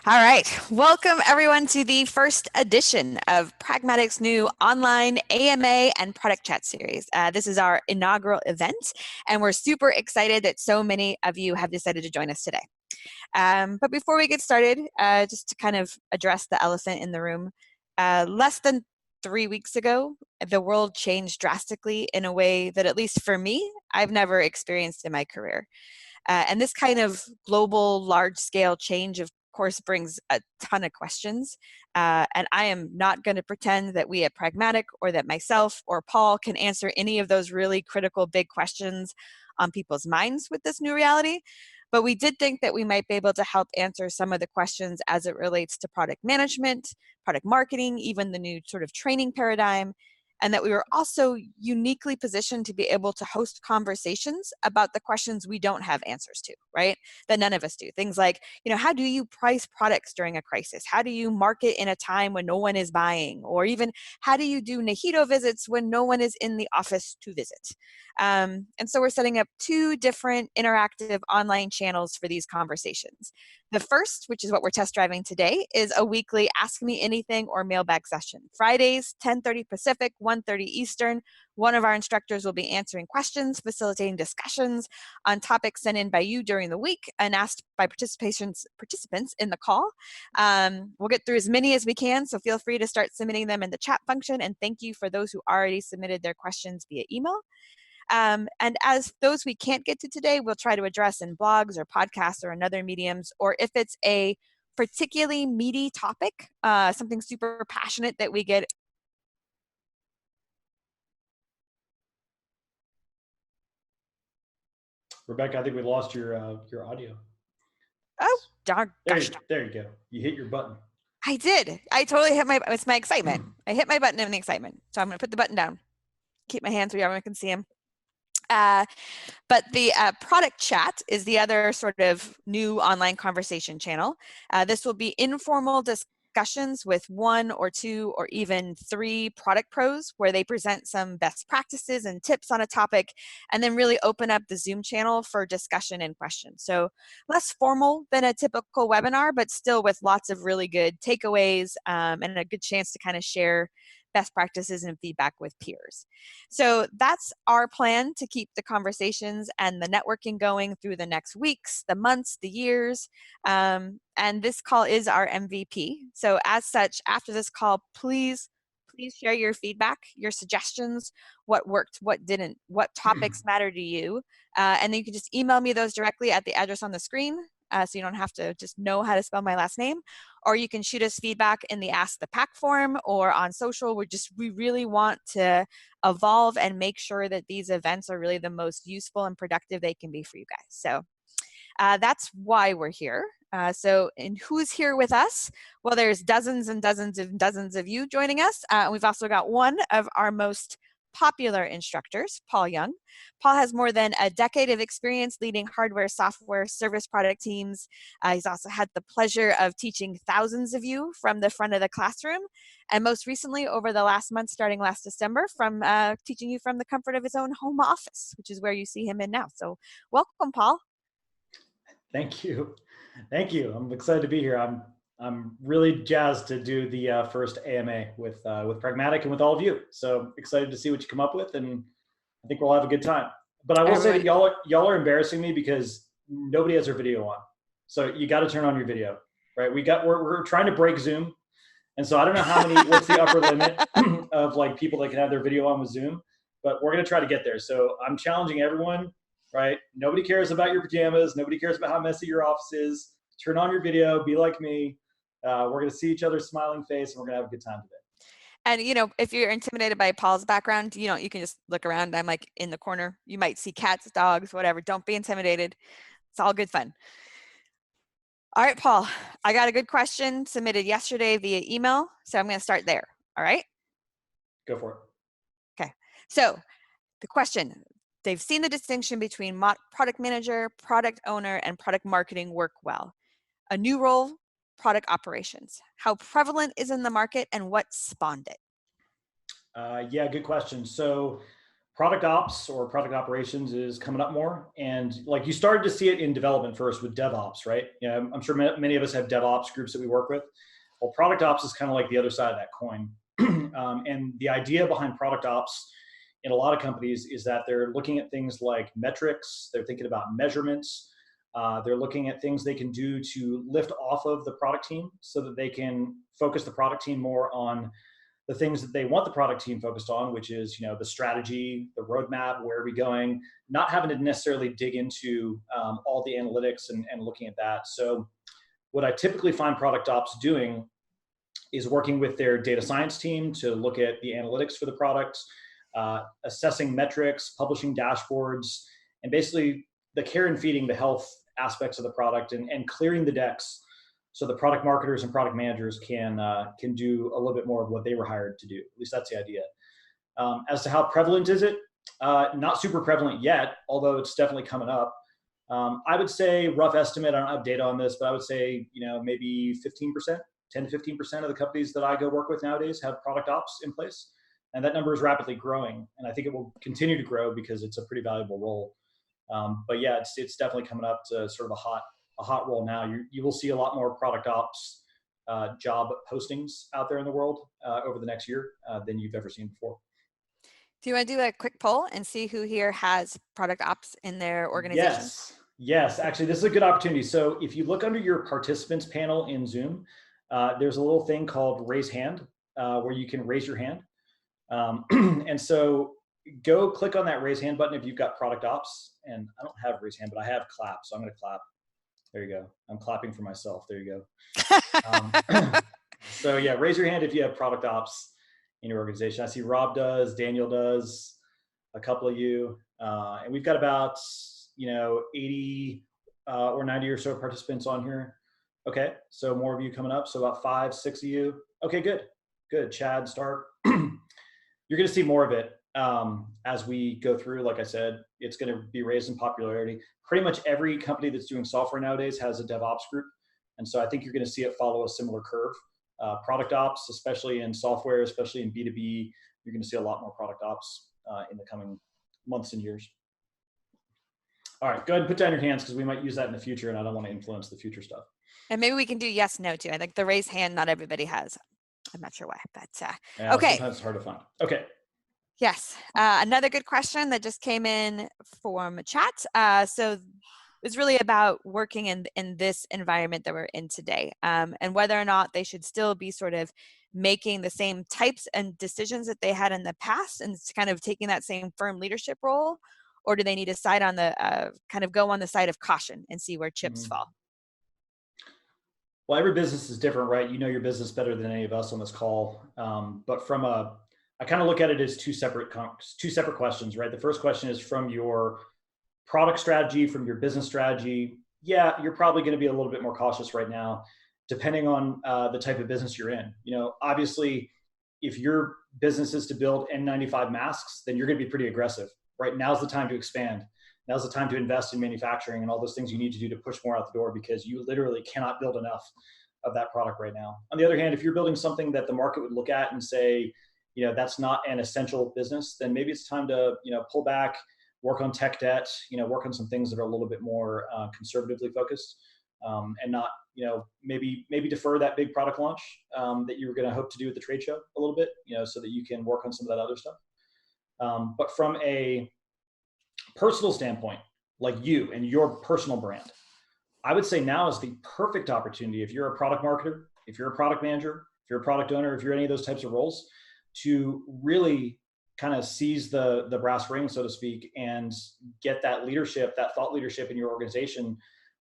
All right, welcome everyone to the first edition of Pragmatic's new online AMA and product chat series. This is our inaugural event, and we're super excited that so many of you have decided to join us today. But before we get started, just to kind of address the elephant in the room, less than 3 weeks ago, the world changed drastically in a way that, at least for me, I've never experienced in my career. And this kind of global, large-scale change, of course, brings a ton of questions. And I am not going to pretend that we at Pragmatic or that myself or Paul can answer any of those really critical big questions on people's minds with this new reality. But we did think that we might be able to help answer some of the questions as it relates to product management, product marketing, even the new sort of training paradigm, and that we were also uniquely positioned to be able to host conversations about the questions we don't have answers to, right? That none of us do. Things like, how do you price products during a crisis? How do you market in a time when no one is buying? Or even, how do you do Nahito visits when no one is in the office to visit? And so we're setting up two different interactive online channels for these conversations. The first, which is what we're test driving today, is a weekly Ask Me Anything or mailbag session. Fridays, 10:30 Pacific, 1:30 Eastern. One of our instructors will be answering questions, facilitating discussions on topics sent in by you during the week and asked by participants in the call. We'll get through as many as we can, so feel free to start submitting them in the chat function, and thank you for those who already submitted their questions via email. And as those we can't get to today, we'll try to address in blogs or podcasts or in other mediums, or if it's a particularly meaty topic, something super passionate that we get. Rebecca, I think we lost your audio. Oh, darn, gosh. There you go. You hit your button. I did. I totally hit it's my excitement. I hit my button in the excitement. So I'm going to put the button down. Keep my hands where everyone can see them. But the product chat is the other sort of new online conversation channel. This will be informal discussions with one or two or even three product pros where they present some best practices and tips on a topic and then really open up the Zoom channel for discussion and questions. So less formal than a typical webinar, but still with lots of really good takeaways and a good chance to kind of share best practices and feedback with peers. So that's our plan to keep the conversations and the networking going through the next weeks, the months, the years. And this call is our MVP. So as such, after this call, please share your feedback, your suggestions, what worked, what didn't, what topics matter to you. And then you can just email me those directly at the address on the screen. So you don't have to just know how to spell my last name, or you can shoot us feedback in the Ask the Pack form or on social. We really want to evolve and make sure that these events are really the most useful and productive they can be for you guys. So that's why we're here. And who's here with us? Well, there's dozens and dozens and dozens of you joining us. We've also got one of our most popular instructors, Paul Young. Paul has more than a decade of experience leading hardware, software, service product teams. He's also had the pleasure of teaching thousands of you from the front of the classroom, and most recently, over the last month, starting last December, from teaching you from the comfort of his own home office, which is where you see him in now. So welcome, Paul. Thank you. Thank you. I'm excited to be here. I'm really jazzed to do the first AMA with Pragmatic and with all of you. So excited to see what you come up with, and I think we'll have a good time. But I will say that y'all are embarrassing me because nobody has their video on. So you got to turn on your video, right? We're trying to break Zoom, and so I don't know what's the upper limit of like people that can have their video on with Zoom, but we're gonna try to get there. So I'm challenging everyone. Right? Nobody cares about your pajamas. Nobody cares about how messy your office is. Turn on your video. Be like me. We're going to see each other's smiling face, and we're going to have a good time today. And, if you're intimidated by Paul's background, you can just look around. I'm like in the corner. You might see cats, dogs, whatever. Don't be intimidated. It's all good fun. All right, Paul, I got a good question submitted yesterday via email. So I'm going to start there. All right. Go for it. Okay. So the question, they've seen the distinction between product manager, product owner, and product marketing work well. A new role, product operations. How prevalent is in the market and what spawned it? Yeah, good question. So product ops or product operations is coming up more. And like you started to see it in development first with DevOps, right? I'm sure many of us have DevOps groups that we work with. Well, product ops is kind of like the other side of that coin. And the idea behind product ops in a lot of companies is that they're looking at things like metrics, they're thinking about measurements, they're looking at things they can do to lift off of the product team so that they can focus the product team more on the things that they want the product team focused on, which is, the strategy, the roadmap, where are we going, not having to necessarily dig into all the analytics and looking at that. So what I typically find product ops doing is working with their data science team to look at the analytics for the products, assessing metrics, publishing dashboards, and basically the care and feeding the health aspects of the product and clearing the decks so the product marketers and product managers can do a little bit more of what they were hired to do. At least that's the idea. As to how prevalent is it? Not super prevalent yet, although it's definitely coming up. I would say, rough estimate, I don't have data on this, but I would say, maybe 15%, 10 to 15% of the companies that I go work with nowadays have product ops in place. And that number is rapidly growing. And I think it will continue to grow because it's a pretty valuable role. But yeah, it's definitely coming up to sort of a hot role now. You will see a lot more product ops job postings out there in the world over the next year than you've ever seen before. Do you want to do a quick poll and see who here has product ops in their organization? Yes. Actually, this is a good opportunity. So if you look under your participants panel in Zoom, there's a little thing called raise hand where you can raise your hand. And so go click on that raise hand button if you've got product ops. And I don't have raise hand, but I have clap. So I'm going to clap. There you go. I'm clapping for myself. There you go. So yeah, raise your hand if you have product ops in your organization. I see Rob does, Daniel does, a couple of you. And we've got about, 80 or 90 or so participants on here. Okay, so more of you coming up. So about 5, 6 of you. Okay, good. Chad, Stark. You're going to see more of it as we go through. Like I said, it's going to be raised in popularity. Pretty much every company that's doing software nowadays has a DevOps group. And so I think you're going to see it follow a similar curve. Product ops, especially in software, especially in B2B, you're going to see a lot more product ops in the coming months and years. All right, go ahead and put down your hands because we might use that in the future and I don't want to influence the future stuff. And maybe we can do yes, no too. I think the raise hand, not everybody has. I'm not sure why, but yeah, okay. Sometimes it's hard to find. Okay. Yes. Another good question that just came in from chat. So it's really about working in this environment that we're in today, and whether or not they should still be sort of making the same types and decisions that they had in the past and kind of taking that same firm leadership role, or do they need to side on the kind of go on the side of caution and see where chips fall? Well, every business is different, right? You know your business better than any of us on this call. But I kind of look at it as two separate questions, right? The first question is from your product strategy, from your business strategy. Yeah, you're probably going to be a little bit more cautious right now, depending on the type of business you're in. Obviously, if your business is to build N95 masks, then you're going to be pretty aggressive, right? Now's the time to expand. Now's the time to invest in manufacturing and all those things you need to do to push more out the door because you literally cannot build enough of that product right now. On the other hand, if you're building something that the market would look at and say, that's not an essential business, then maybe it's time to, pull back, work on tech debt, work on some things that are a little bit more conservatively focused and not, maybe defer that big product launch that you were going to hope to do at the trade show a little bit, so that you can work on some of that other stuff. But from a personal standpoint, like you and your personal brand, I would say now is the perfect opportunity if you're a product marketer, if you're a product manager, if you're a product owner, if you're any of those types of roles, to really kind of seize the brass ring, so to speak, and get that leadership, that thought leadership in your organization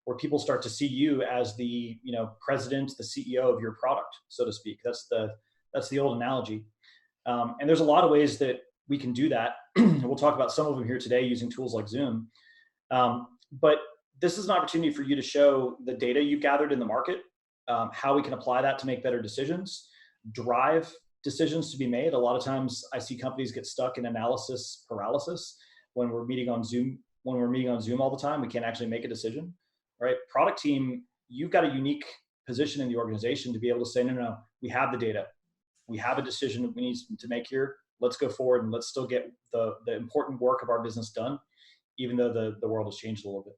where people start to see you as the, president, the CEO of your product, so to speak. That's the old analogy. And there's a lot of ways that we can do that. We'll talk about some of them here today using tools like Zoom. But this is an opportunity for you to show the data you've gathered in the market, how we can apply that to make better decisions, drive decisions to be made. A lot of times I see companies get stuck in analysis paralysis when we're meeting on Zoom. When we're meeting on Zoom all the time, we can't actually make a decision, right? Product team, you've got a unique position in the organization to be able to say, no, we have the data. We have a decision that we need to make here. let's go forward and let's still get the important work of our business done, even though the world has changed a little bit.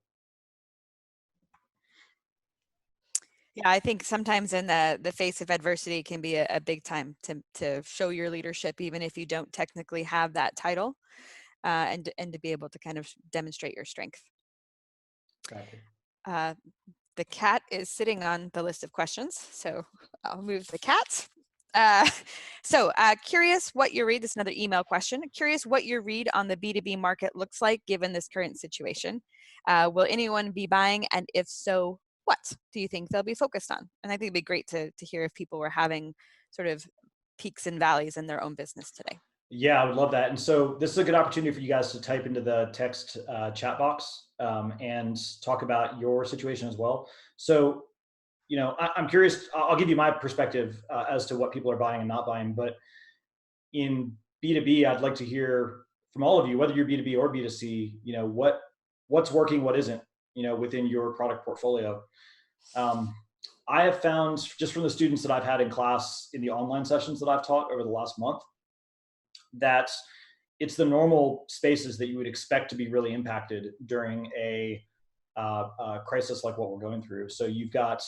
Yeah, I think sometimes in the face of adversity can be a big time to show your leadership, even if you don't technically have that title, and to be able to kind of demonstrate your strength. Exactly. The cat is sitting on the list of questions, so I'll move the cat. Uh, curious what your read, this is another email question, curious what your read on the B2B market looks like given this current situation. Will anyone be buying, and if so, what do you think they'll be focused on? And I think it'd be great to hear if people were having sort of peaks and valleys in their own business today. Yeah, I would love that. And so this is a good opportunity for you guys to type into the text chat box and talk about your situation as well. So, I'm curious, I'll give you my perspective as to what people are buying and not buying, but in B2B, I'd like to hear from all of you, whether you're B2B or B2C, what's working, what isn't, within your product portfolio. I have found just from the students that I've had in class in the online sessions that I've taught over the last month, that it's the normal spaces that you would expect to be really impacted during a crisis like what we're going through. So you've got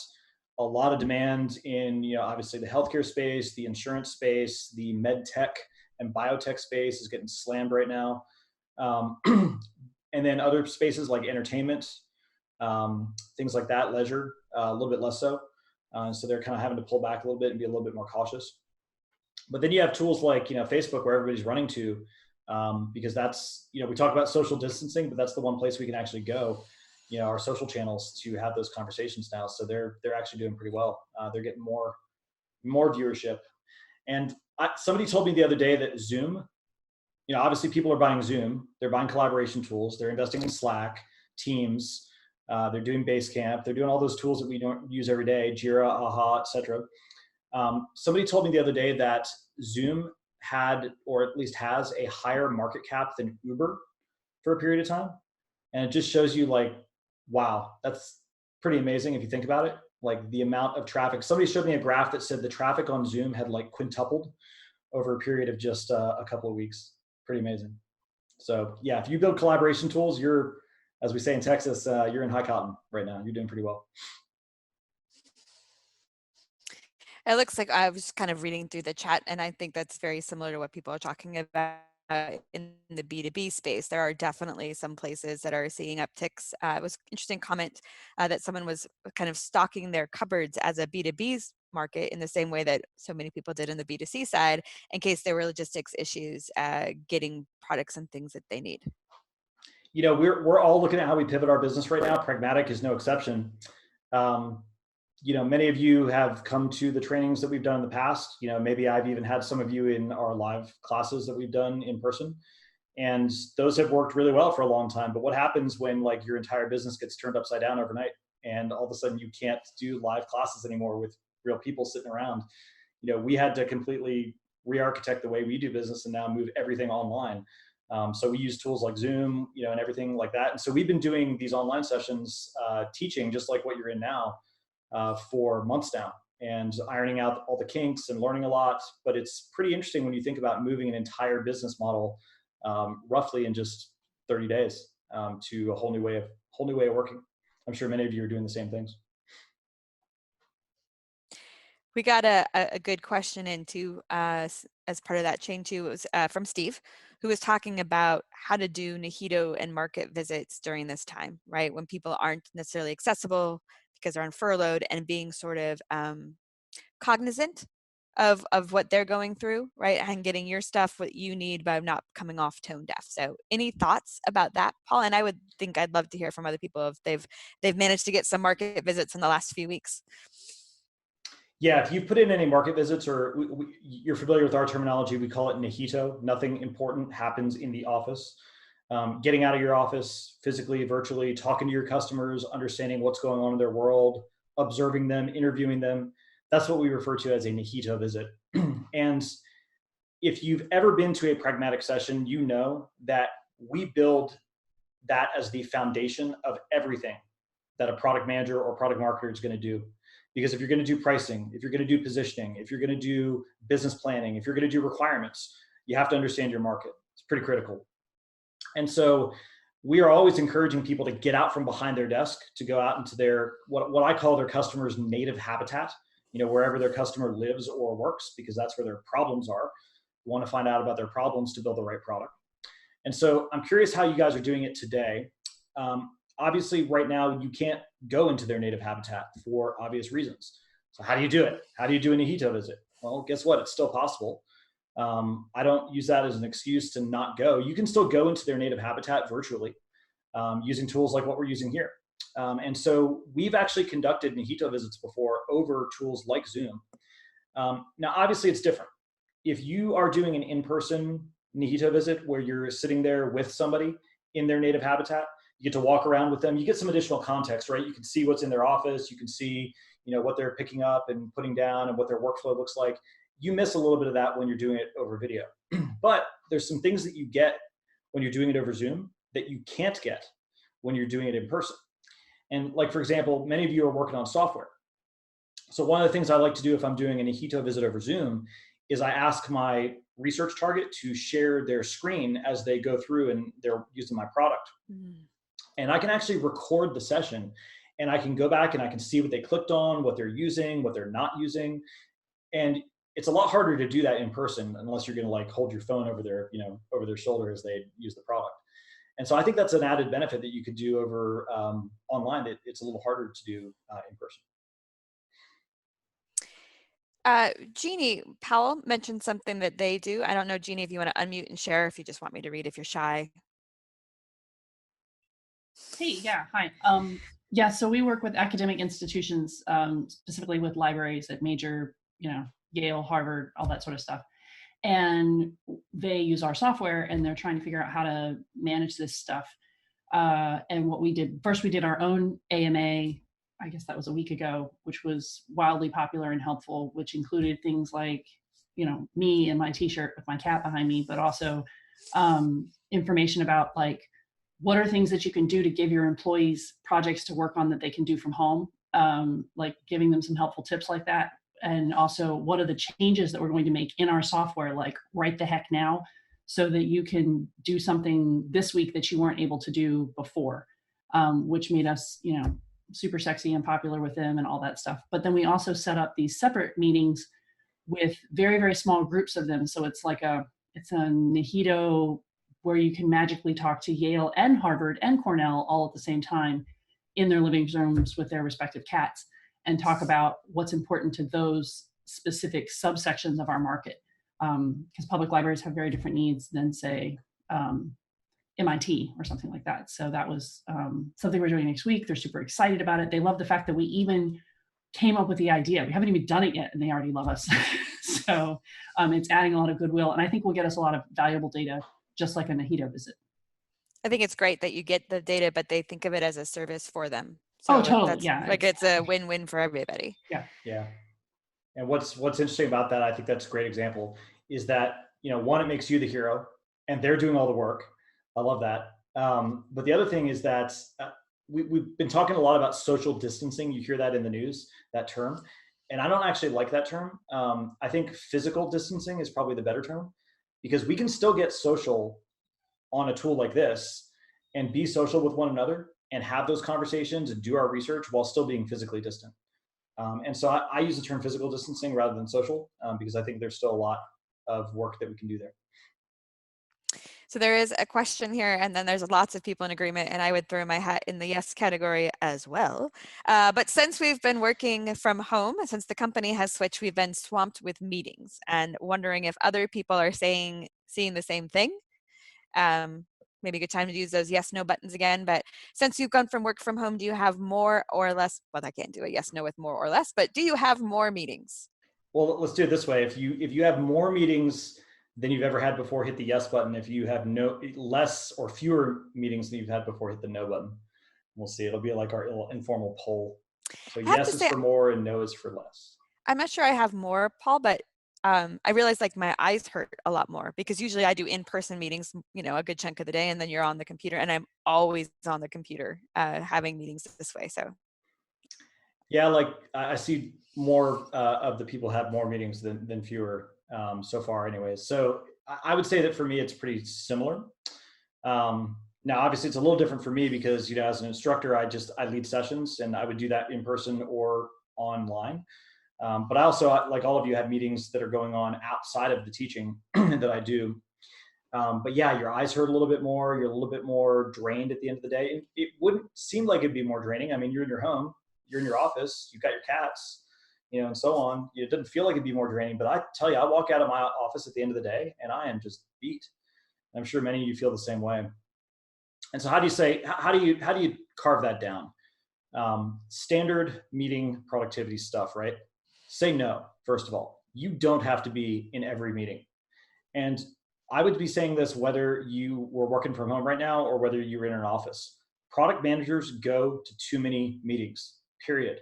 a lot of demand in, obviously the healthcare space, the insurance space, the med tech and biotech space is getting slammed right now. And then other spaces like entertainment, things like that, leisure, a little bit less so. So they're kind of having to pull back a little bit and be a little bit more cautious. But then you have tools like, Facebook, where everybody's running to, because that's, we talk about social distancing, but that's the one place we can actually go, our social channels to have those conversations now. So they're actually doing pretty well. They're getting more viewership. And somebody told me the other day that Zoom, obviously people are buying Zoom, they're buying collaboration tools, they're investing in Slack, Teams, they're doing Basecamp, they're doing all those tools that we don't use every day, Jira, Aha, etc. Somebody told me the other day that Zoom had, or at least has, a higher market cap than Uber for a period of time. And it just shows you, like, wow, that's pretty amazing if you think about it. Like the amount of traffic. Somebody showed me a graph that said the traffic on Zoom had like quintupled over a period of just a couple of weeks. Pretty amazing. So yeah, if you build collaboration tools, you're, as we say in Texas, you're in high cotton right now. You're doing pretty well. It looks like I was kind of reading through the chat, and I think that's very similar to what people are talking about in the B2B space. There are definitely some places that are seeing upticks. It was an interesting comment that someone was kind of stocking their cupboards as a B2B market in the same way that so many people did in the B2C side, in case there were logistics issues getting products and things that they need. We're all looking at how we pivot our business right now. Pragmatic is no exception. Many of you have come to the trainings that we've done in the past. Maybe I've even had some of you in our live classes that we've done in person. And those have worked really well for a long time. But what happens when like your entire business gets turned upside down overnight and all of a sudden you can't do live classes anymore with real people sitting around? We had to completely re-architect the way we do business and now move everything online. So we use tools like Zoom, and everything like that. And so we've been doing these online sessions, teaching just like what you're in now, for months now, and ironing out all the kinks and learning a lot. But it's pretty interesting when you think about moving an entire business model roughly in just 30 days to a whole new way of working. I'm sure many of you are doing the same things. We got a good question into as part of that chain too. It was from Steve, who was talking about how to do Nahito and market visits during this time, right? When people aren't necessarily accessible because they're on furloughed, and being sort of cognizant of what they're going through, right? And getting your stuff what you need, but not coming off tone deaf. So any thoughts about that, Paul? And I'd love to hear from other people if they've managed to get some market visits in the last few weeks. Yeah, if you've put in any market visits, or you're familiar with our terminology, we call it Nahito. Nothing important happens in the office. Getting out of your office physically, virtually, talking to your customers, understanding what's going on in their world, observing them, interviewing them. That's what we refer to as a Nahito visit. And if you've ever been to a pragmatic session, you know that we build that as the foundation of everything that a product manager or product marketer is going to do. Because if you're going to do pricing, if you're going to do positioning, if you're going to do business planning, if you're going to do requirements, you have to understand your market. It's pretty critical. And so we are always encouraging people to get out from behind their desk, to go out into their, what I call their customer's native habitat, wherever their customer lives or works, because that's where their problems are. We want to find out about their problems to build the right product. And so I'm curious how you guys are doing it today. Obviously, right now, you can't go into their native habitat for obvious reasons. So how do you do it? How do you do a Nihito visit? Well, guess what? It's still possible. I don't use that as an excuse to not go. You can still go into their native habitat virtually using tools like what we're using here. And so we've actually conducted Nihito visits before over tools like Zoom. Now, obviously, it's different. If you are doing an in-person Nihito visit where you're sitting there with somebody in their native habitat, you get to walk around with them. You get some additional context, right? You can see what's in their office. You can see, what they're picking up and putting down and what their workflow looks like. You miss a little bit of that when you're doing it over video. But there's some things that you get when you're doing it over Zoom that you can't get when you're doing it in person. And like, for example, many of you are working on software. So one of the things I like to do if I'm doing a Nihito visit over Zoom is I ask my research target to share their screen as they go through and they're using my product. And I can actually record the session and I can go back and I can see what they clicked on, what they're using, what they're not using. And it's a lot harder to do that in person unless you're going to like hold your phone over their, over their shoulder as they use the product. And so I think that's an added benefit that you could do over online. It's a little harder to do in person. Jeannie, Powell mentioned something that they do. I don't know, Jeannie, if you want to unmute and share, if you just want me to read, if you're shy. Hey, yeah, hi. Yeah, so we work with academic institutions, specifically with libraries at major, Yale, Harvard, all that sort of stuff. And they use our software and they're trying to figure out how to manage this stuff. And what we did, first we did our own AMA, I guess that was a week ago, which was wildly popular and helpful, which included things like, me and my t-shirt with my cat behind me, but also information about like, what are things that you can do to give your employees projects to work on that they can do from home, like giving them some helpful tips like that. And also, what are the changes that we're going to make in our software, like right the heck now, so that you can do something this week that you weren't able to do before, which made us, super sexy and popular with them and all that stuff. But then we also set up these separate meetings with very, very small groups of them. So it's like it's a Nihito where you can magically talk to Yale and Harvard and Cornell all at the same time in their living rooms with their respective cats and talk about what's important to those specific subsections of our market. Because public libraries have very different needs than, say, MIT or something like that. So that was something we're doing next week. They're super excited about it. They love the fact that we even came up with the idea. We haven't even done it yet and they already love us. So it's adding a lot of goodwill. And I think will get us a lot of valuable data, just like a Nihito visit. I think it's great that you get the data, but they think of it as a service for them. So totally. Yeah. Like it's a win-win for everybody. Yeah. Yeah. And what's interesting about that, I think that's a great example, is that, one, it makes you the hero and they're doing all the work. I love that. But the other thing is that we've been talking a lot about social distancing. You hear that in the news, that term. And I don't actually like that term. I think physical distancing is probably the better term, because we can still get social on a tool like this and be social with one another and have those conversations and do our research while still being physically distant. And so I use the term physical distancing rather than social because I think there's still a lot of work that we can do there. So there is a question here, and then there's lots of people in agreement, and I would throw my hat in the yes category as well. But since we've been working from home, since the company has switched, we've been swamped with meetings and wondering if other people are seeing the same thing. Maybe a good time to use those yes, no buttons again. But since you've gone from work from home, do you have more or less? Well, I can't do a yes, no with more or less, but do you have more meetings? Well, let's do it this way. If you have more meetings than you've ever had before, hit the yes button. If you have less or fewer meetings than you've had before, hit the no button. We'll see. It'll be like our little informal poll. So yes is for more and no is for less. I'm not sure I have more, Paul, but I realize like my eyes hurt a lot more because usually I do in-person meetings, a good chunk of the day, and then you're on the computer, and I'm always on the computer having meetings this way. So yeah, like I see more of the people have more meetings than fewer so far anyways. So I would say that for me, it's pretty similar. Now, obviously, it's a little different for me because, as an instructor, I lead sessions, and I would do that in person or online. But I also, like all of you, have meetings that are going on outside of the teaching that I do. But yeah, your eyes hurt a little bit more. You're a little bit more drained at the end of the day. It wouldn't seem like it'd be more draining. I mean, you're in your home, you're in your office, you've got your cats, and so on. It doesn't feel like it'd be more draining. But I tell you, I walk out of my office at the end of the day, and I am just beat. I'm sure many of you feel the same way. And so, how do you carve that down? Standard meeting productivity stuff, right? Say no, first of all. You don't have to be in every meeting. And I would be saying this whether you were working from home right now or whether you were in an office. Product managers go to too many meetings, period.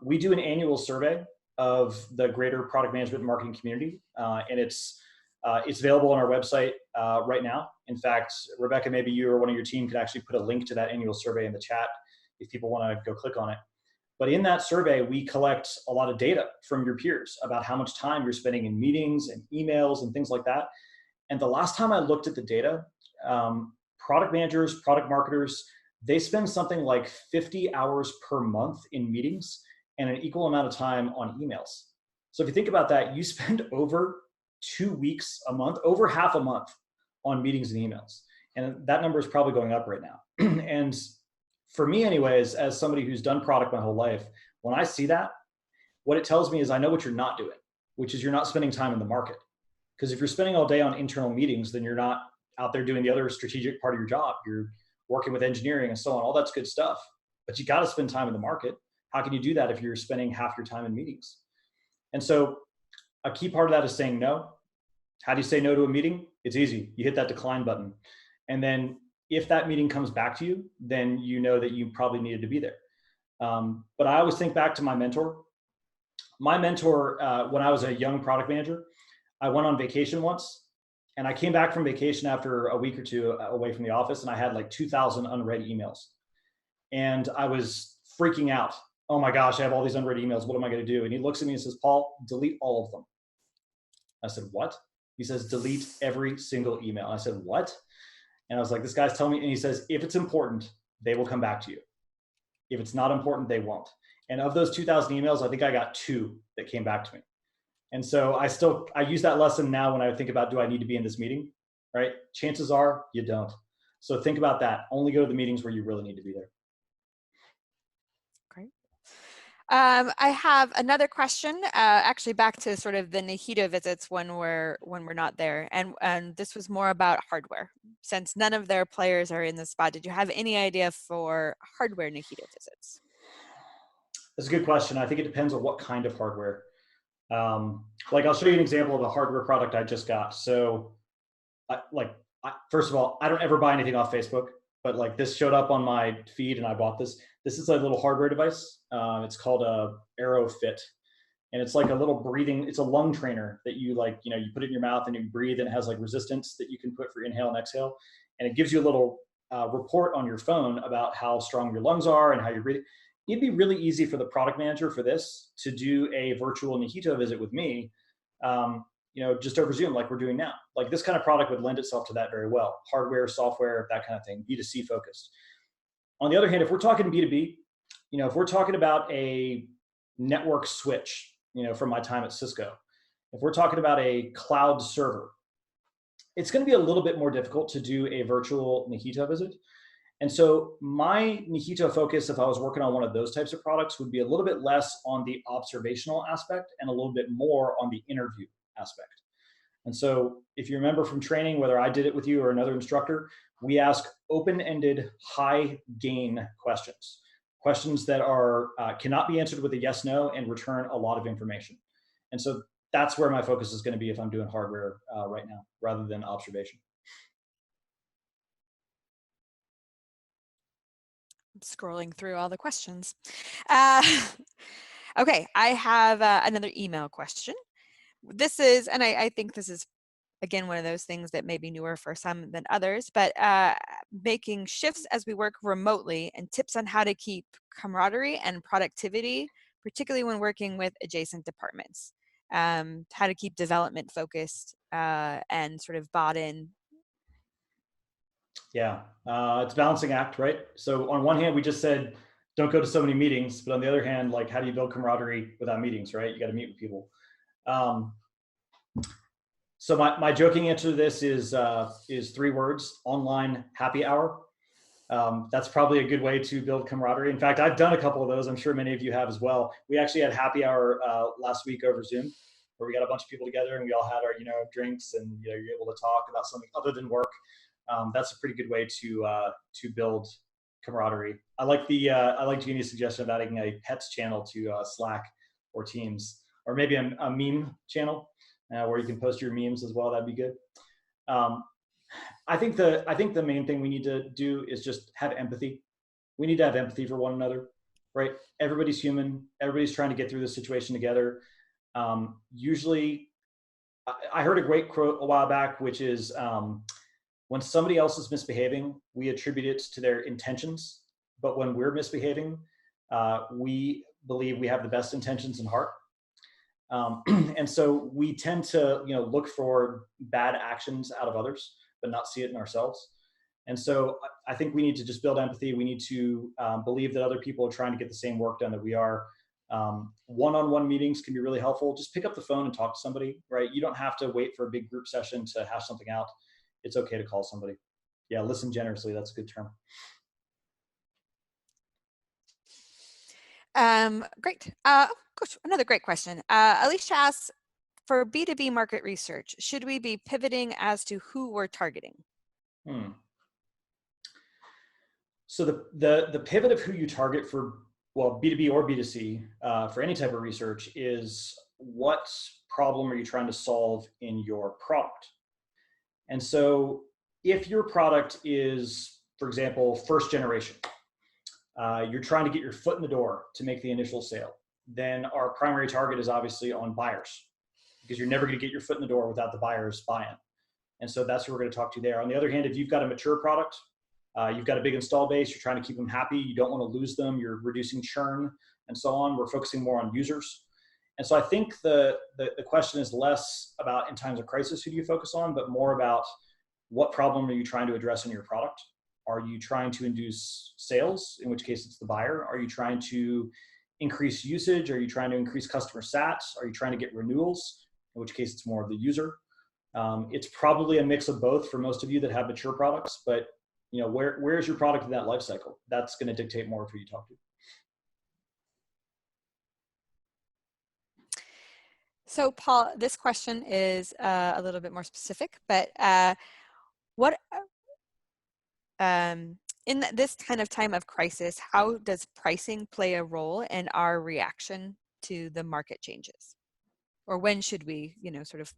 We do an annual survey of the greater product management and marketing community, and it's available on our website right now. In fact, Rebecca, maybe you or one of your team could actually put a link to that annual survey in the chat if people want to go click on it. But in that survey, we collect a lot of data from your peers about how much time you're spending in meetings and emails and things like that. And the last time I looked at the data, product managers, product marketers, they spend something like 50 hours per month in meetings and an equal amount of time on emails. So if you think about that, you spend over 2 weeks a month, over half a month on meetings and emails. And that number is probably going up right now. And for me anyways, as somebody who's done product my whole life, when I see that, what it tells me is I know what you're not doing, which is you're not spending time in the market. Because if you're spending all day on internal meetings, then you're not out there doing the other strategic part of your job. You're working with engineering and so on. All that's good stuff. But you got to spend time in the market. How can you do that if you're spending half your time in meetings? And so a key part of that is saying no. How do you say no to a meeting? It's easy. You hit that decline button. And then if that meeting comes back to you, then you know that you probably needed to be there. But I always think back to my mentor. My mentor, when I was a young product manager, I went on vacation once, and I came back from vacation after a week or two away from the office, and I had like 2,000 unread emails. And I was freaking out. Oh my gosh, I have all these unread emails. What am I going to do? And he looks at me and says, Paul, delete all of them. I said, what? He says, delete every single email. I said, what? And I was like, this guy's telling me, and he says, if it's important, they will come back to you. If it's not important, they won't. And of those 2,000 emails, I think I got 2 that came back to me. And so I use that lesson now when I think about, do I need to be in this meeting, right? Chances are you don't. So think about that. Only go to the meetings where you really need to be there. Great. I have another question, actually back to sort of the Nihito visits when we're not there. And this was more about hardware. Since none of their players are in the spot, did you have any idea for hardware Nihito visits? That's a good question. I think it depends on what kind of hardware. Like I'll show you an example of a hardware product I just got. So first of all, I don't ever buy anything off Facebook, but like this showed up on my feed and I bought this. This is a little hardware device. It's called a AeroFit. And it's like a little it's a lung trainer that you you put it in your mouth and you breathe, and it has like resistance that you can put for inhale and exhale. And it gives you a little report on your phone about how strong your lungs are and how you're breathing. It'd be really easy for the product manager for this to do a virtual Nihito visit with me, just over Zoom like we're doing now. Like this kind of product would lend itself to that very well. Hardware, software, that kind of thing, B2C focused. On the other hand, if we're talking B2B, if we're talking about a network switch, from my time at Cisco, if we're talking about a cloud server, it's going to be a little bit more difficult to do a virtual Nihito visit. And so my Nihito focus, if I was working on one of those types of products, would be a little bit less on the observational aspect and a little bit more on the interview aspect. And so if you remember from training, whether I did it with you or another instructor, we ask open-ended, high-gain questions. Questions that are cannot be answered with a yes, no, and return a lot of information. And so that's where my focus is going to be if I'm doing hardware right now, rather than observation. Scrolling through all the questions. Okay, I have another email question. This is, and I think this is, again, one of those things that may be newer for some than others, but making shifts as we work remotely and tips on how to keep camaraderie and productivity, particularly when working with adjacent departments. how to keep development focused and sort of bought in. Yeah, it's a balancing act, right? So on one hand, we just said, don't go to so many meetings, but on the other hand, like, how do you build camaraderie without meetings, right? You got to meet with people. So my joking answer to this is 3 words: online happy hour. That's probably a good way to build camaraderie. In fact, I've done a couple of those. I'm sure many of you have as well. We actually had happy hour last week over Zoom, where we got a bunch of people together and we all had our drinks, and you're able to talk about something other than work. That's a pretty good way to build camaraderie. I like Jeannie's suggestion of adding a pets channel to Slack or Teams, or maybe a meme channel where you can post your memes as well. That'd be good. I think the main thing we need to do is just have empathy. We need to have empathy for one another, right? Everybody's human. Everybody's trying to get through this situation together. Usually, I heard a great quote a while back, which is, when somebody else is misbehaving, we attribute it to their intentions. But when we're misbehaving, we believe we have the best intentions in heart. And so we tend to, look for bad actions out of others, but not see it in ourselves. And so I think we need to just build empathy. We need to believe that other people are trying to get the same work done that we are. One-on-one meetings can be really helpful. Just pick up the phone and talk to somebody, right? You don't have to wait for a big group session to hash something out. It's okay to call somebody. Yeah, listen generously. That's a good term. Great. Gosh, another great question. Alicia asks, for B2B market research, should we be pivoting as to who we're targeting? So the pivot of who you target for, well, B2B or B2C, for any type of research, is what problem are you trying to solve in your product? And so if your product is, for example, first generation, you're trying to get your foot in the door to make the initial sale, then our primary target is obviously on buyers, because you're never going to get your foot in the door without the buyers buy-in. And so that's what we're going to talk to you there. On the other hand, if you've got a mature product, you've got a big install base, you're trying to keep them happy, you don't want to lose them, you're reducing churn and so on, we're focusing more on users. And so I think the question is less about, in times of crisis, who do you focus on, but more about what problem are you trying to address in your product? Are you trying to induce sales, in which case it's the buyer? Are you trying to increase usage? Are you trying to increase customer sat? Are you trying to get renewals, in which case it's more of the user? It's probably a mix of both for most of you that have mature products, but where is your product in that life cycle? That's going to dictate more of who you talk to. So Paul, this question is a little bit more specific, but in this kind of time of crisis, how does pricing play a role in our reaction to the market changes? Or when should we, sort of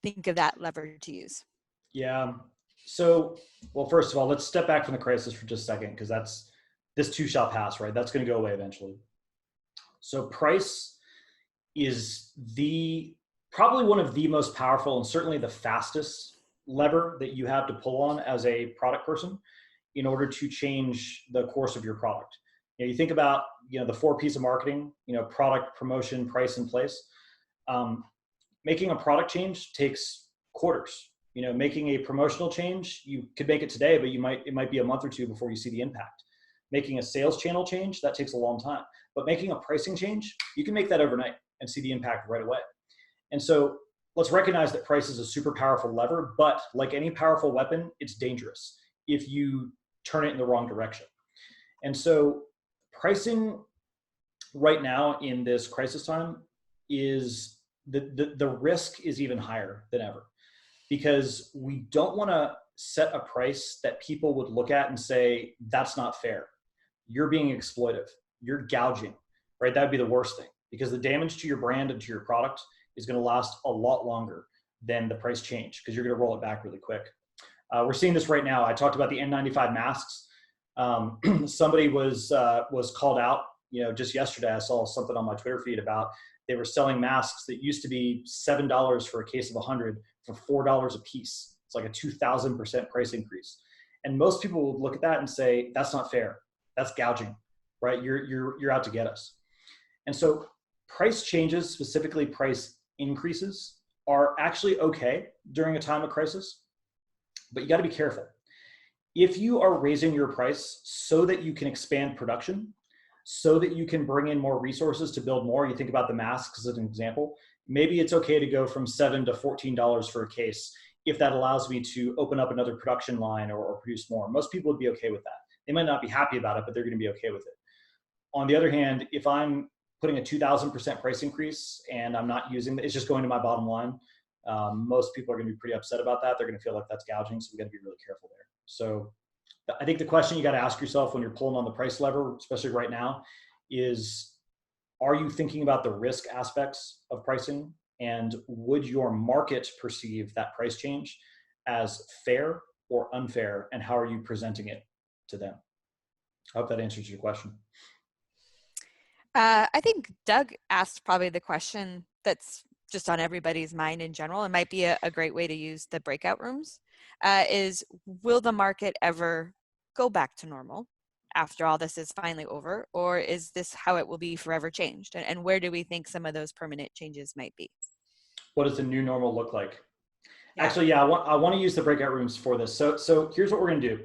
think of that lever to use? Yeah. So, well, first of all, let's step back from the crisis for just a second, because this too shall pass, right? That's going to go away eventually. So price is probably one of the most powerful and certainly the fastest lever that you have to pull on as a product person in order to change the course of your product. You think about, the 4 P's of marketing, product, promotion, price, and place. Making a product change takes quarters. Making a promotional change, you could make it today, but it might be a month or 2 before you see the impact. Making a sales channel change, that takes a long time. But making a pricing change, you can make that overnight and see the impact right away. And so let's recognize that price is a super powerful lever, but like any powerful weapon, it's dangerous if you turn it in the wrong direction. And so pricing right now in this crisis time is the risk is even higher than ever, because we don't want to set a price that people would look at and say, that's not fair. You're being exploitive. You're gouging, right? That would be the worst thing, because the damage to your brand and to your product is going to last a lot longer than the price change, because you're going to roll it back really quick. We're seeing this right now. I talked about the N95 masks. Somebody was called out, just yesterday. I saw something on my Twitter feed about they were selling masks that used to be $7 for a case of 100 for $4 a piece. It's like a 2,000% price increase. And most people would look at that and say, that's not fair. That's gouging, right? You're out to get us. And so price changes, specifically price increases, are actually okay during a time of crisis, but you got to be careful. If you are raising your price so that you can expand production, so that you can bring in more resources to build more, you think about the masks as an example, maybe it's okay to go from $7 to $14 for a case if that allows me to open up another production line or produce more. Most people would be okay with that. They might not be happy about it, but they're going to be okay with it. On the other hand, if I'm putting a 2,000% price increase and I'm not using it, it's just going to my bottom line. Most people are going to be pretty upset about that. They're going to feel like that's gouging. So we got to be really careful there. So I think the question you got to ask yourself when you're pulling on the price lever, especially right now, is, are you thinking about the risk aspects of pricing? And would your market perceive that price change as fair or unfair? And how are you presenting it to them? I hope that answers your question. I think Doug asked probably the question that's just on everybody's mind in general. It might be a great way to use the breakout rooms, is will the market ever go back to normal after all this is finally over? Or is this how it will be forever changed? And where do we think some of those permanent changes might be? What does the new normal look like? Yeah. Actually, yeah, I want to use the breakout rooms for this. So here's what we're going to do.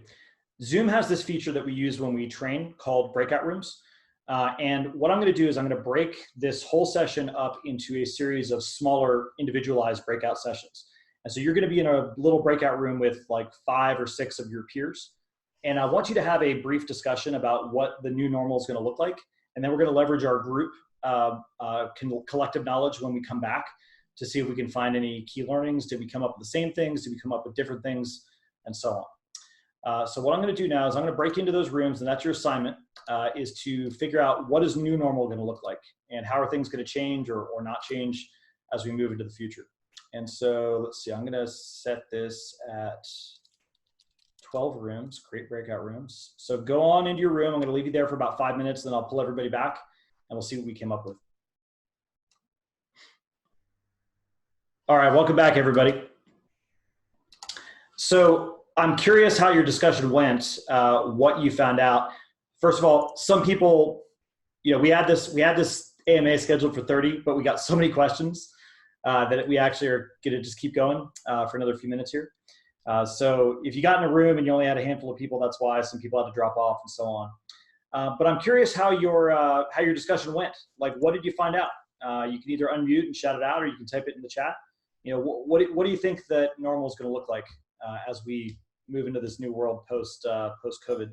Zoom has this feature that we use when we train called breakout rooms. And what I'm going to do is I'm going to break this whole session up into a series of smaller individualized breakout sessions. And so you're going to be in a little breakout room with like 5 or 6 of your peers. And I want you to have a brief discussion about what the new normal is going to look like. And then we're going to leverage our group collective knowledge when we come back to see if we can find any key learnings. Did we come up with the same things? Did we come up with different things? And so on. So what I'm going to do now is I'm going to break into those rooms, and that's your assignment, is to figure out what is new normal going to look like and how are things going to change or not change as we move into the future. And so let's see, I'm going to set this at 12 rooms, create breakout rooms. So go on into your room. I'm going to leave you there for about 5 minutes, then I'll pull everybody back and we'll see what we came up with. All right, welcome back, everybody. So I'm curious how your discussion went, what you found out. First of all, some people, we had this AMA scheduled for 30, but we got so many questions that we actually are going to just keep going for another few minutes here. So if you got in a room and you only had a handful of people, that's why some people had to drop off and so on. But I'm curious how your discussion went. Like, what did you find out? You can either unmute and shout it out, or you can type it in the chat. What do you think that normal is going to look like as we move into this new world post COVID?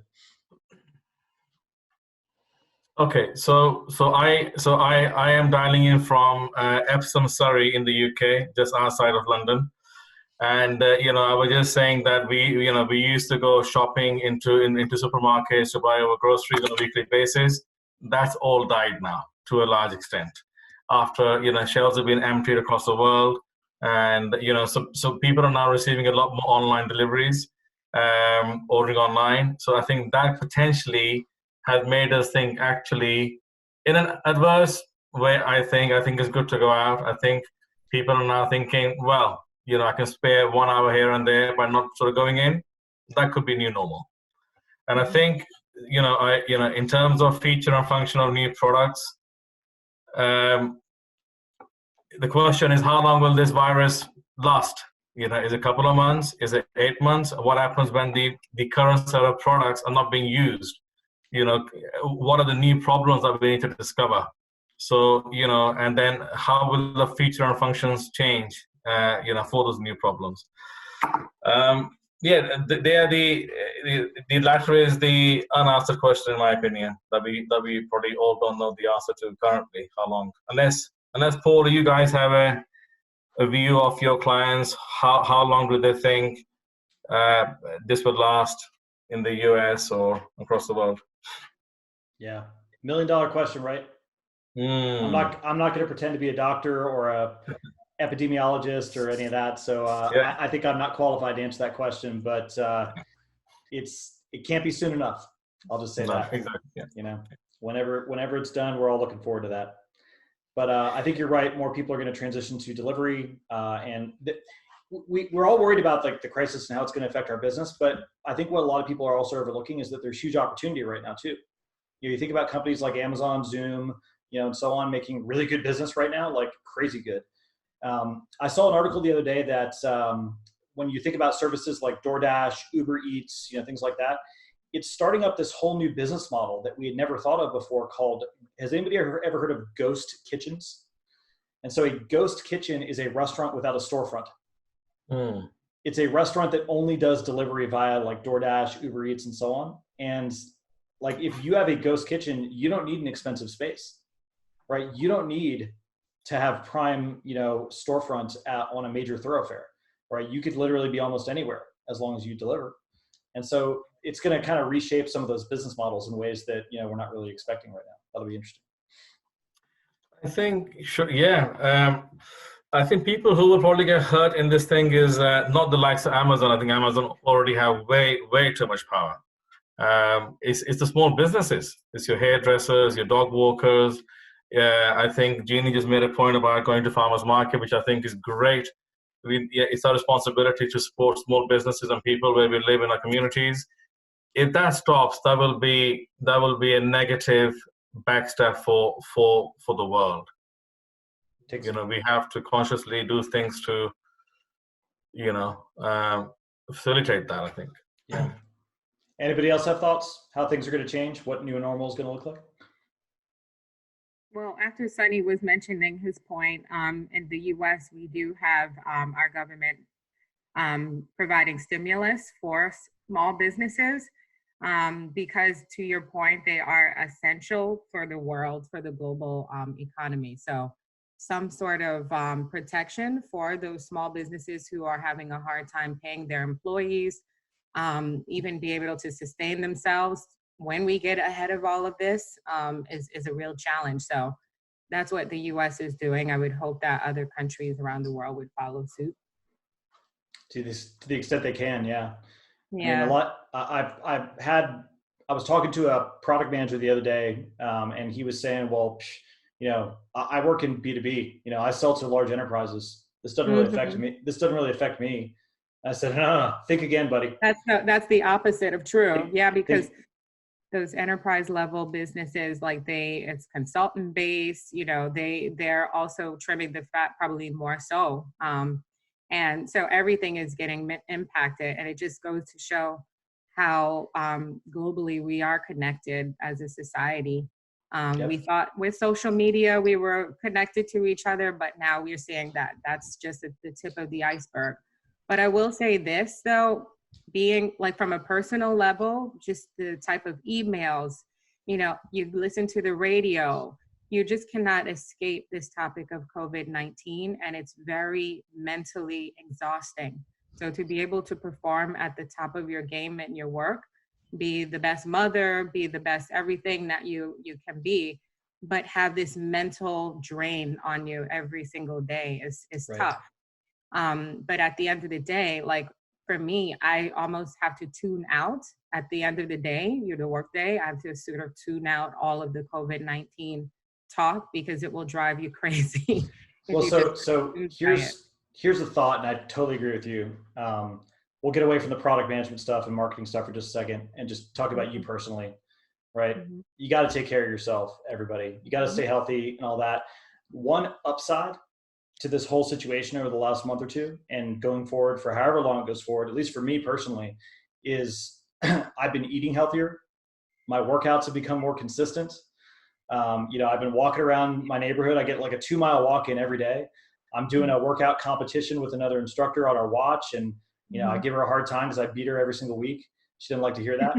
Okay, so I am dialing in from Epsom, Surrey, in the UK, just outside of London. And I was just saying that we used to go shopping into supermarkets to buy our groceries on a weekly basis. That's all died now to a large extent. After shelves have been emptied across the world, and so people are now receiving a lot more online deliveries, ordering online. So I think that potentially has made us think, actually, in an adverse way. I think it's good to go out. I think people are now thinking, well, I can spare 1 hour here and there by not sort of going in. That could be new normal. And I think, in terms of feature and function of new products, the question is, how long will this virus last? Is it a couple of months? Is it 8 months? What happens when the current set of products are not being used? What are the new problems that we need to discover? So, and then how will the feature and functions change, for those new problems? The latter is the unanswered question, in my opinion, that we probably all don't know the answer to currently. How long? Unless Paul, you guys have a view of your clients, how long do they think this would last in the US or across the world? Yeah, $1 million question, right? I'm not going to pretend to be a doctor or a epidemiologist or any of that. So I think I'm not qualified to answer that question, but it can't be soon enough. I'll just say that. Exactly. Yeah. Whenever it's done, we're all looking forward to that. But I think you're right. More people are going to transition to delivery, and we're all worried about like the crisis and how it's going to affect our business. But I think what a lot of people are also overlooking is that there's huge opportunity right now too. You think about companies like Amazon, Zoom, and so on, making really good business right now, like crazy good. I saw an article the other day that when you think about services like DoorDash, Uber Eats, things like that, it's starting up this whole new business model that we had never thought of before called, has anybody ever heard of ghost kitchens? And so a ghost kitchen is a restaurant without a storefront. It's a restaurant that only does delivery via like DoorDash, Uber Eats, and so on. And like, if you have a ghost kitchen, you don't need an expensive space, right? You don't need to have prime, storefront on a major thoroughfare, right? You could literally be almost anywhere as long as you deliver. And so it's going to kind of reshape some of those business models in ways that, we're not really expecting right now. That'll be interesting. I think, sure, yeah. I think people who will probably get hurt in this thing is not the likes of Amazon. I think Amazon already have way too much power. It's the small businesses. It's your hairdressers, your dog walkers. I think Jeannie just made a point about going to farmers market, which I think is great. It's our responsibility to support small businesses and people where we live in our communities. If that stops, that will be a negative backstep for the world. We have to consciously do things to, facilitate that, I think. Yeah. Anybody else have thoughts how things are going to change? What new normal is going to look like? Well, after Sunny was mentioning his point, in the U.S., we do have our government providing stimulus for small businesses because, to your point, they are essential for the world, for the global economy. So some sort of protection for those small businesses who are having a hard time paying their employees, even be able to sustain themselves when we get ahead of all of this is a real challenge. So that's what the U.S. is doing. I would hope that other countries around the world would follow suit. To the extent they can, yeah. Yeah. I mean, I was talking to a product manager the other day, and he was saying, well, I work in B2B. I sell to large enterprises. This doesn't really affect me. This doesn't really affect me. I said, no, think again, buddy. That's the opposite of true. Yeah, because those enterprise level businesses, like it's consultant based, they're also trimming the fat probably more so. And so everything is getting impacted, and it just goes to show how globally we are connected as a society. We thought with social media we were connected to each other, but now we're seeing that that's just the tip of the iceberg. But I will say this though, being like from a personal level, just the type of emails, you listen to the radio, you just cannot escape this topic of COVID-19, and it's very mentally exhausting. So to be able to perform at the top of your game in your work, be the best mother, be the best everything that you can be, but have this mental drain on you every single day is right. Tough. But at the end of the day, like for me, I almost have to tune out at the end of the day, the work day. I have to sort of tune out all of the COVID-19 talk because it will drive you crazy. Well, so here's a thought, and I totally agree with you. We'll get away from the product management stuff and marketing stuff for just a second and just talk about you personally, right? Mm-hmm. You got to take care of yourself, everybody. You got to stay healthy and all that. One upside to this whole situation over the last month or two and going forward for however long it goes forward, at least for me personally, is I've been eating healthier. My workouts have become more consistent. I've been walking around my neighborhood. I get like a 2-mile walk in every day. I'm doing a workout competition with another instructor on our watch. And, I give her a hard time because I beat her every single week. She didn't like to hear that.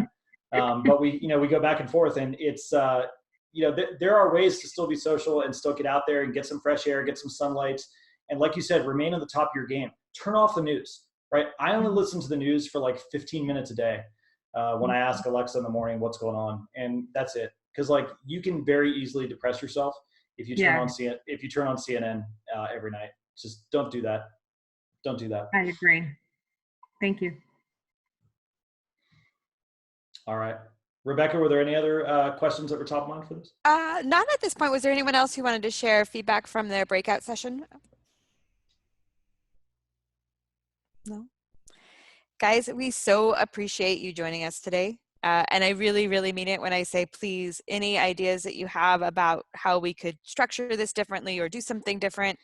But we go back and forth, and it's, there are ways to still be social and still get out there and get some fresh air, get some sunlight. And like you said, remain on the top of your game. Turn off the news, right? I only listen to the news for like 15 minutes a day when I ask Alexa in the morning what's going on. And that's it. Because like you can very easily depress yourself if you turn on CNN every night. Just don't do that. Don't do that. I agree. Thank you. All right. Rebecca, were there any other questions that were top of mind for this? Not at this point. Was there anyone else who wanted to share feedback from their breakout session? No? Guys, we so appreciate you joining us today. And I really, really mean it when I say, please, any ideas that you have about how we could structure this differently or do something different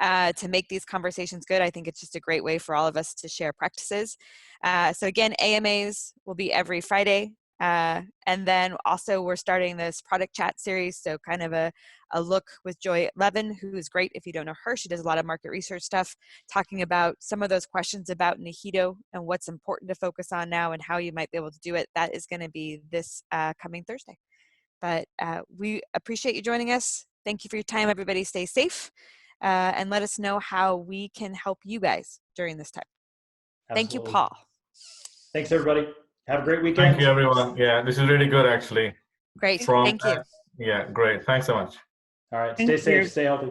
to make these conversations good. I think it's just a great way for all of us to share practices. So again, AMAs will be every Friday. And then also we're starting this product chat series. So kind of a look with Joy Levin, who is great. If you don't know her, she does a lot of market research stuff, talking about some of those questions about Nihito and what's important to focus on now and how you might be able to do it. That is going to be this coming Thursday. But we appreciate you joining us. Thank you for your time, everybody. Stay safe and let us know how we can help you guys during this time. Thank you, Absolutely. Paul. Thanks, everybody. Have a great weekend. Thank you, everyone. Yeah, this is really good, actually. Great. From, Thank you. yeah, great. Thanks so much. All right. Thank Stay safe. you. Stay healthy.